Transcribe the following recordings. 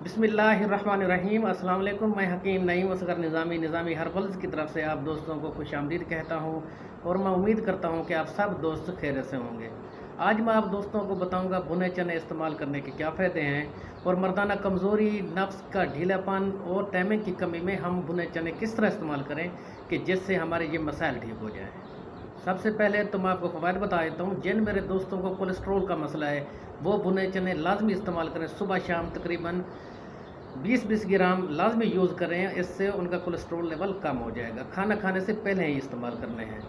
बिस्मिल्लाहिर्रहमानिर्रहीम। अस्सलाम वालेकुम। मैं हकीम नईम असगर निज़ामी हर्बल्स की तरफ से आप दोस्तों को खुशामदीद कहता हूँ और मैं उम्मीद करता हूँ कि आप सब दोस्त खैरियत से होंगे। आज मैं आप दोस्तों को बताऊँगा भुने चने इस्तेमाल करने के क्या फ़ायदे हैं और मर्दाना कमज़ोरी, नफ्स का ढीलापन और टाइमिंग की कमी में हम भुने चने किस तरह इस्तेमाल करें कि जिससे हमारे ये मसाइल ठीक हो जाएँ। सबसे पहले तो मैं आपको फ़वाइद बता देता हूँ। जिन मेरे दोस्तों को कोलेस्ट्रॉल का मसला है वो भुने चने लाजमी इस्तेमाल करें। सुबह शाम तकरीबन 20-20 ग्राम लाजमी यूज़ करें, इससे उनका कोलेस्ट्रॉल लेवल कम हो जाएगा। खाना खाने से पहले ही इस्तेमाल करने हैं।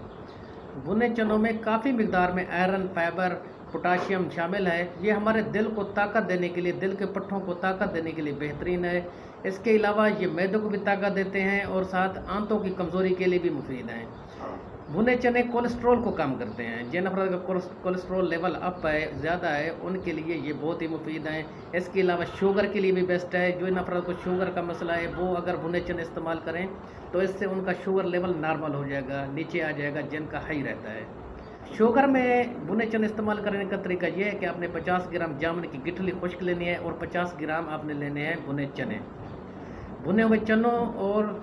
भुने चनों में काफ़ी मिकदार में आयरन, फाइबर, पोटाशियम शामिल है। ये हमारे दिल को ताकत देने के लिए, दिल के पट्ठों को ताकत देने के लिए बेहतरीन है। इसके अलावा ये मैदे को भी ताकत देते हैं और साथ आंतों की कमज़ोरी के लिए भी मुफीद हैं। भुने चने कोलेस्ट्रॉल को कम करते हैं। जिन अफराद का कोलेस्ट्रॉल लेवल अप है, ज़्यादा है, उनके लिए ये बहुत ही मुफीद हैं। इसके अलावा शुगर के लिए भी बेस्ट है। जो इन अफराद को शुगर का मसला है वो अगर भुने चने इस्तेमाल करें तो इससे उनका शुगर लेवल नॉर्मल हो जाएगा, नीचे आ जाएगा, जिनका हाई रहता है। शुगर में भुने चने इस्तेमाल करने का तरीका यह है कि आपने 50 ग्राम जामुन की गिठली खुश्क लेनी है और 50 ग्राम आपने लेने हैं भुने चने। भुने हुए चनों और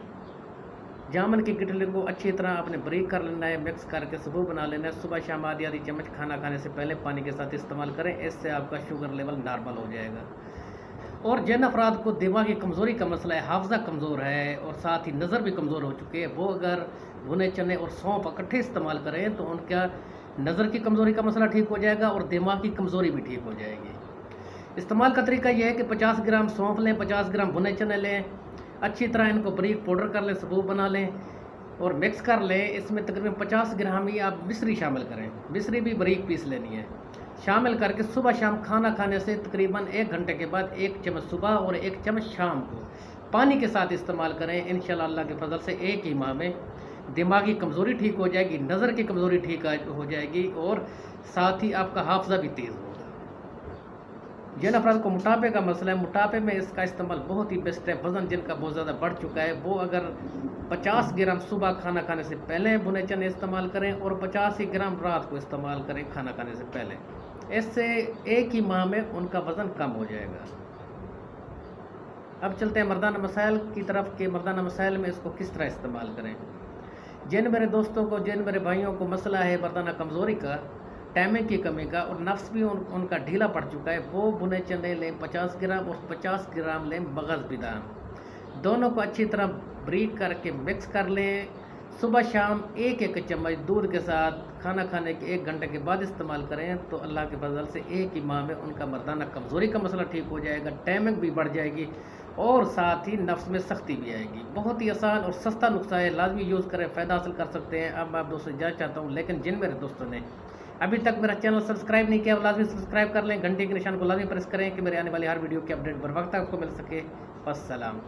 जामुन की गिठली को अच्छी तरह आपने बारीक कर लेना है, मिक्स करके सबूत बना लेना है। सुबह शाम आधी आधी चम्मच खाना खाने से पहले पानी के साथ इस्तेमाल करें, इससे आपका शुगर लेवल नॉर्मल हो जाएगा। और जिन अफराद को दिमागी कमज़ोरी का मसला है, हाफजा कमज़ोर है और साथ ही नज़र भी कमज़ोर हो चुके हैं, वो अगर भुने चने और सौंफ इकट्ठे इस्तेमाल करें तो उनका नज़र की कमज़ोरी का मसला ठीक हो जाएगा और दिमाग की कमज़ोरी भी ठीक हो जाएगी। इस्तेमाल का तरीका यह है कि 50 ग्राम सौंफ लें, 50 ग्राम भुने चने लें, अच्छी तरह इनको बारीक पाउडर कर लें, सबूत बना लें और मिक्स कर लें। इसमें तकरीबन 50 ग्राम ही आप मिश्री शामिल करें, मिश्री भी बारीक पीस लेनी है। शामिल करके सुबह शाम खाना खाने से तकरीबन 1 घंटे के बाद 1 चम्मच सुबह और 1 चम्मच शाम को पानी के साथ इस्तेमाल करें। इंशाल्लाह अल्लाह के फजल से एक ही माह में दिमागी कमज़ोरी ठीक हो जाएगी, नज़र की कमज़ोरी ठीक हो जाएगी और साथ ही आपका हाफजा भी तेज़ होगा। जिन अफराद को मोटापे का मसला है, मोटापे में इसका इस्तेमाल बहुत ही बेस्ट है। वज़न जिनका बहुत ज़्यादा बढ़ चुका है वो अगर 50 ग्राम सुबह खाना खाने से पहले भुने चने इस्तेमाल करें और 50 ही ग्राम रात को इस्तेमाल करें खाना खाने से पहले, इससे एक ही माह में उनका वज़न कम हो जाएगा। अब चलते हैं मर्दाना मसाइल की तरफ कि मर्दाना मसाइल में इसको किस तरह इस्तेमाल करें। जिन मेरे दोस्तों को, जिन मेरे भाइयों को मसला है मर्दाना कमज़ोरी का, टाइमिंग की कमी का और नफ्स भी उनका ढीला पड़ चुका है, वो भुने चने लें 50 ग्राम और 50 ग्राम लें मगज़ बादाम। दोनों को अच्छी तरह बारीक करके मिक्स कर लें। सुबह शाम 1-1 चम्मच दूध के साथ खाना खाने के 1 घंटे के बाद इस्तेमाल करें तो अल्लाह के फजल से एक ही माह में उनका मर्दाना कमज़ोरी का मसला ठीक हो जाएगा, टाइमिंग भी बढ़ जाएगी और साथ ही नफ्स में सख्ती भी आएगी। बहुत ही आसान और सस्ता नुस्खा है, लाजमी यूज़ करें, फ़ायदा हासिल कर सकते हैं। अब मैं आप दोस्तों से इजाज़त चाहता हूँ, लेकिन जिन मेरे दोस्तों ने अभी तक मेरा चैनल सब्सक्राइब नहीं किया वो लाजमी सब्सक्राइब कर लें, घंटे के निशान को लाजमी प्रेस करें कि मेरे आने वाली हर वीडियो की अपडेट बर वक्त आपको मिल सके। वस्सलाम।